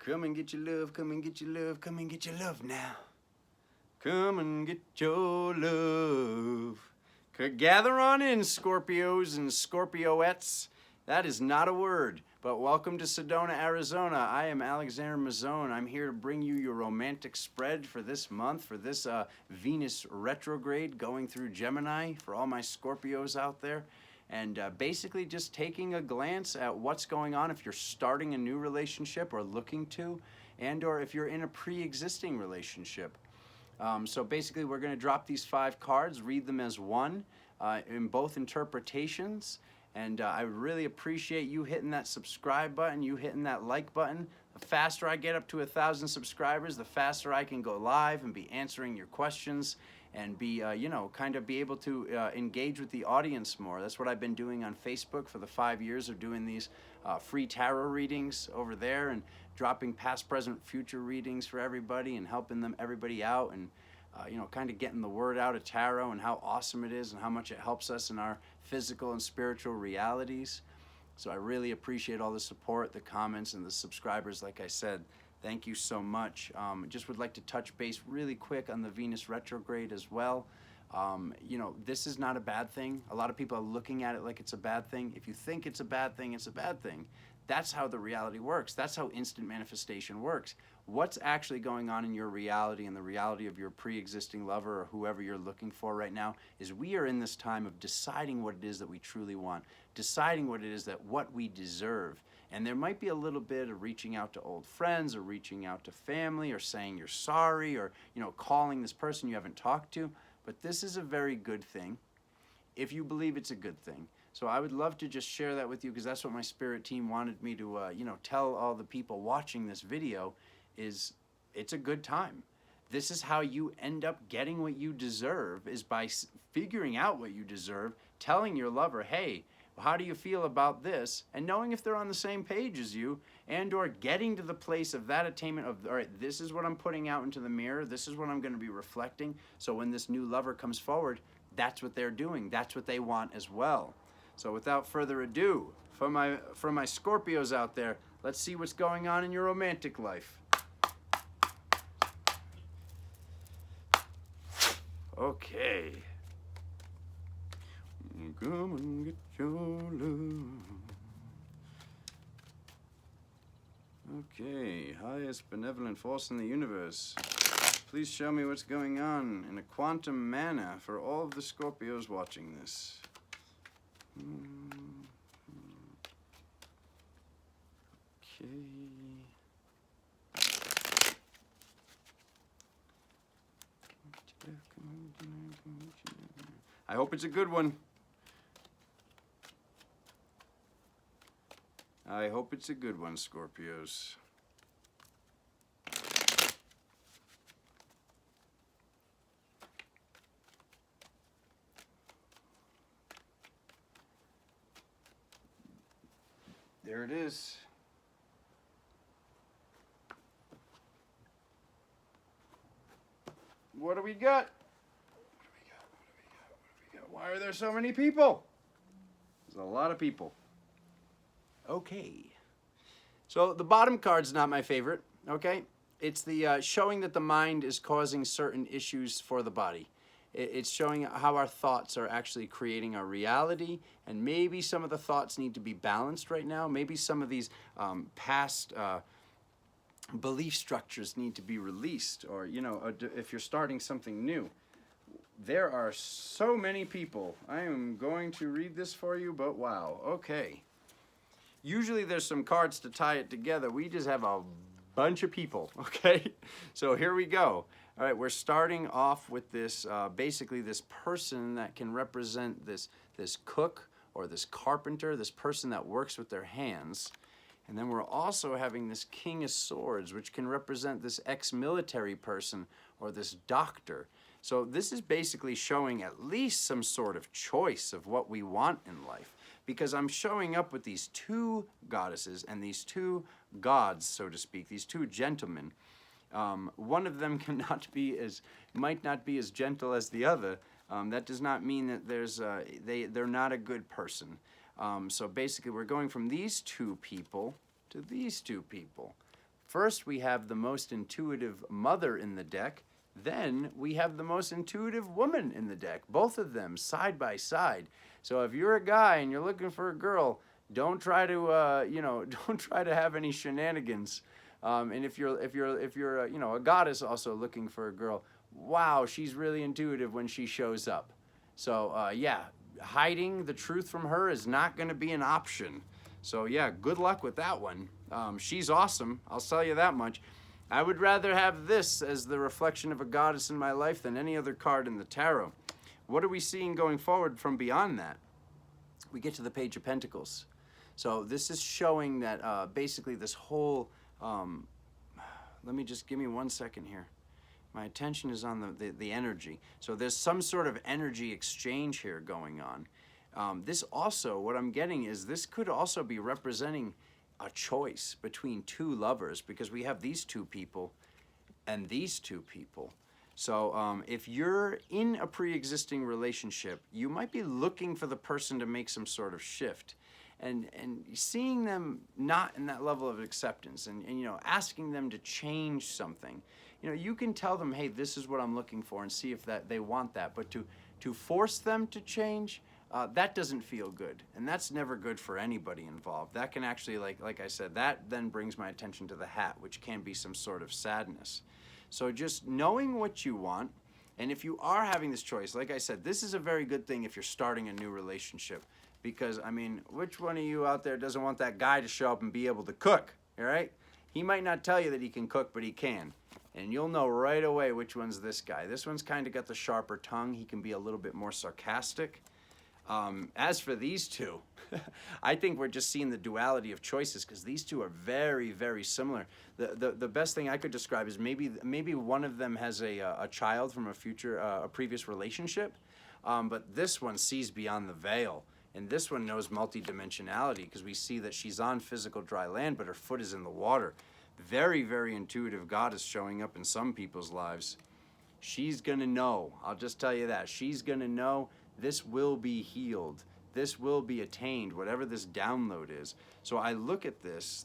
Come and get your love, come and get your love, come and get your love now. Come and get your love. Gather on in, Scorpios and Scorpioettes. That is not a word, but welcome to Sedona, Arizona. I am Alexander Mazzone. I'm here to bring you your romantic spread for this month, for this Venus retrograde going through Gemini, for all my Scorpios out there. And basically just taking a glance at what's going on if you're starting a new relationship or looking to, and or if you're in a pre-existing relationship. So basically we're going to drop these 5 cards, read them as one in both interpretations. And I really appreciate you hitting that subscribe button, you hitting that like button. The faster I get up to 1,000 subscribers, the faster I can go live and be answering your questions and be, kind of be able to engage with the audience more. That's what I've been doing on Facebook for the 5 years of doing these free tarot readings over there and dropping past, present, future readings for everybody and helping everybody out and, kind of getting the word out of tarot and how awesome it is and how much it helps us in our physical and spiritual realities. So I really appreciate all the support, the comments, and the subscribers, like I said. Thank you so much. Just would like to touch base really quick on the Venus retrograde as well. This is not a bad thing. A lot of people are looking at it like it's a bad thing. If you think it's a bad thing, it's a bad thing. That's how the reality works. That's how instant manifestation works. What's actually going on in your reality and the reality of your pre-existing lover or whoever you're looking for right now is we are in this time of deciding what it is that we truly want, deciding what it is that what we deserve. And there might be a little bit of reaching out to old friends or reaching out to family or saying you're sorry or, calling this person you haven't talked to. But this is a very good thing if you believe it's a good thing. So I would love to just share that with you because that's what my spirit team wanted me to, tell all the people watching this video is it's a good time. This is how you end up getting what you deserve is by figuring out what you deserve, telling your lover, hey, how do you feel about this? And knowing if they're on the same page as you and or getting to the place of that attainment of, all right, this is what I'm putting out into the mirror. This is what I'm going to be reflecting. So when this new lover comes forward, that's what they're doing. That's what they want as well. So without further ado, for my Scorpios out there, let's see what's going on in your romantic life. Okay. Come and get your love. Okay, highest benevolent force in the universe. Please show me what's going on in a quantum manner for all of the Scorpios watching this. Okay. I hope it's a good one. I hope it's a good one, Scorpios. There it is. What do we got? Why are there so many people? There's a lot of people. Okay. So the bottom card's not my favorite, okay? It's the showing that the mind is causing certain issues for the body. It's showing how our thoughts are actually creating our reality, and maybe some of the thoughts need to be balanced right now. Maybe some of these past belief structures need to be released, or, if you're starting something new. There are so many people. I am going to read this for you, but wow, okay. Usually there's some cards to tie it together. We just have a bunch of people, okay? So here we go. All right, we're starting off with this, basically this person that can represent this cook or this carpenter, this person that works with their hands. And then we're also having this King of Swords, which can represent this ex-military person or this doctor. So this is basically showing at least some sort of choice of what we want in life. Because I'm showing up with these 2 goddesses and these 2 gods, so to speak, these 2 gentlemen. One of them might not be as gentle as the other. That does not mean that they're not a good person. So basically we're going from these 2 people to these 2 people. first we have the most intuitive mother in the deck, then we have the most intuitive woman in the deck, both of them side by side. So if you're a guy and you're looking for a girl, don't try to don't try to have any shenanigans. And if you're a goddess also looking for a girl, wow, she's really intuitive when she shows up. So yeah, hiding the truth from her is not going to be an option. So yeah, good luck with that one. She's awesome, I'll tell you that much. I would rather have this as the reflection of a goddess in my life than any other card in the tarot. What are we seeing going forward from beyond that? We get to the Page of Pentacles. So this is showing that basically this whole, give me 1 second here. My attention is on the energy. So there's some sort of energy exchange here going on. This also, what I'm getting is this could also be representing a choice between two lovers, because we have these two people and these two people. So if you're in a pre-existing relationship, you might be looking for the person to make some sort of shift. And seeing them not in that level of acceptance and asking them to change something. You can tell them, hey, this is what I'm looking for, and see if they want that. But to force them to change, that doesn't feel good. And that's never good for anybody involved. That can actually, like I said, that then brings my attention to the hat, which can be some sort of sadness. So just knowing what you want, and if you are having this choice, like I said, this is a very good thing if you're starting a new relationship. Because, I mean, which one of you out there doesn't want that guy to show up and be able to cook, all right? He might not tell you that he can cook, but he can. And you'll know right away which one's this guy. This one's kind of got the sharper tongue. He can be a little bit more sarcastic. As for these two, I think we're just seeing the duality of choices, because these two are very, very similar. The best thing I could describe is maybe one of them has a child from a previous relationship, but this one sees beyond the veil. And this one knows multidimensionality, because we see that she's on physical dry land, but her foot is in the water. Very, very intuitive goddess showing up in some people's lives. She's going to know. I'll just tell you that. She's going to know this will be healed. This will be attained, whatever this download is. So I look at this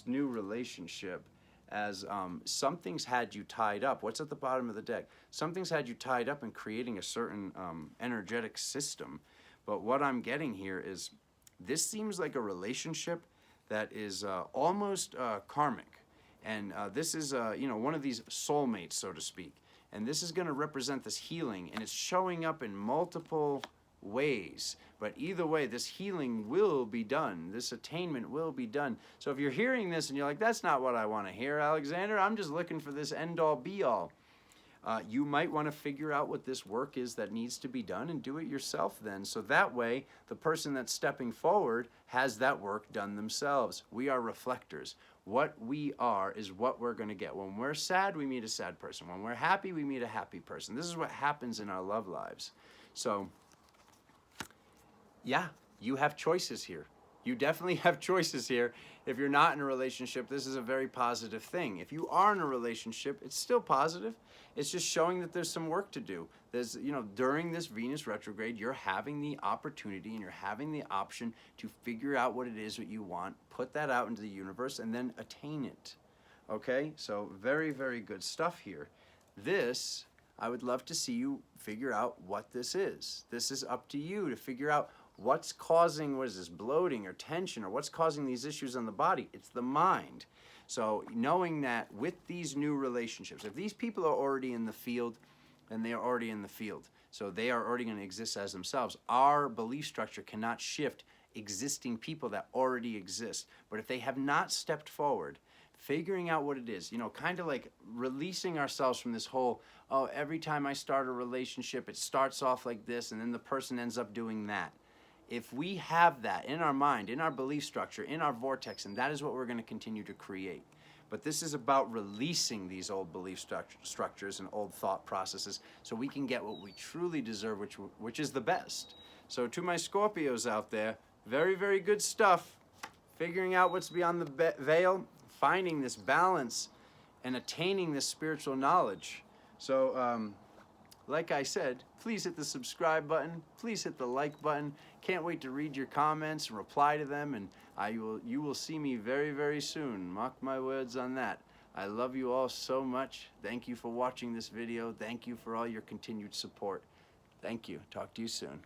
new relationship as something's had you tied up. What's at the bottom of the deck? Something's had you tied up in creating a certain energetic system. But what I'm getting here is this seems like a relationship that is almost karmic. And this is one of these soulmates, so to speak. And this is going to represent this healing, and it's showing up in multiple ways. But either way, this healing will be done. This attainment will be done. So if you're hearing this and you're like, that's not what I want to hear, Alexander, I'm just looking for this end-all, be-all. You might want to figure out what this work is that needs to be done and do it yourself then. So that way, the person that's stepping forward has that work done themselves. We are reflectors. What we are is what we're going to get. When we're sad, we meet a sad person. When we're happy, we meet a happy person. This is what happens in our love lives. So, yeah, you have choices here. You definitely have choices here. If you're not in a relationship, this is a very positive thing. If you are in a relationship, it's still positive. It's just showing that there's some work to do. There's, during this Venus retrograde, you're having the opportunity and you're having the option to figure out what it is that you want, put that out into the universe, and then attain it. Okay? So very, very good stuff here. This, I would love to see you figure out what this is. This is up to you to figure out what's causing, what is this, bloating or tension, or what's causing these issues on the body. It's the mind. So knowing that with these new relationships, if these people are already in the field, then they are already in the field. So they are already going to exist as themselves. Our belief structure cannot shift existing people that already exist. But if they have not stepped forward, figuring out what it is, kind of like releasing ourselves from this whole, oh, every time I start a relationship, it starts off like this, and then the person ends up doing that. If we have that in our mind, in our belief structure, in our vortex, and that is what we're going to continue to create. But this is about releasing these old belief structures and old thought processes so we can get what we truly deserve, which is the best. So to my Scorpios out there, very, very good stuff. Figuring out what's beyond the veil, finding this balance, and attaining this spiritual knowledge. So like I said, please hit the subscribe button. Please hit the like button. Can't wait to read your comments and reply to them, and you will see me very, very soon. Mark my words on that. I love you all so much. Thank you for watching this video. Thank you for all your continued support. Thank you. Talk to you soon.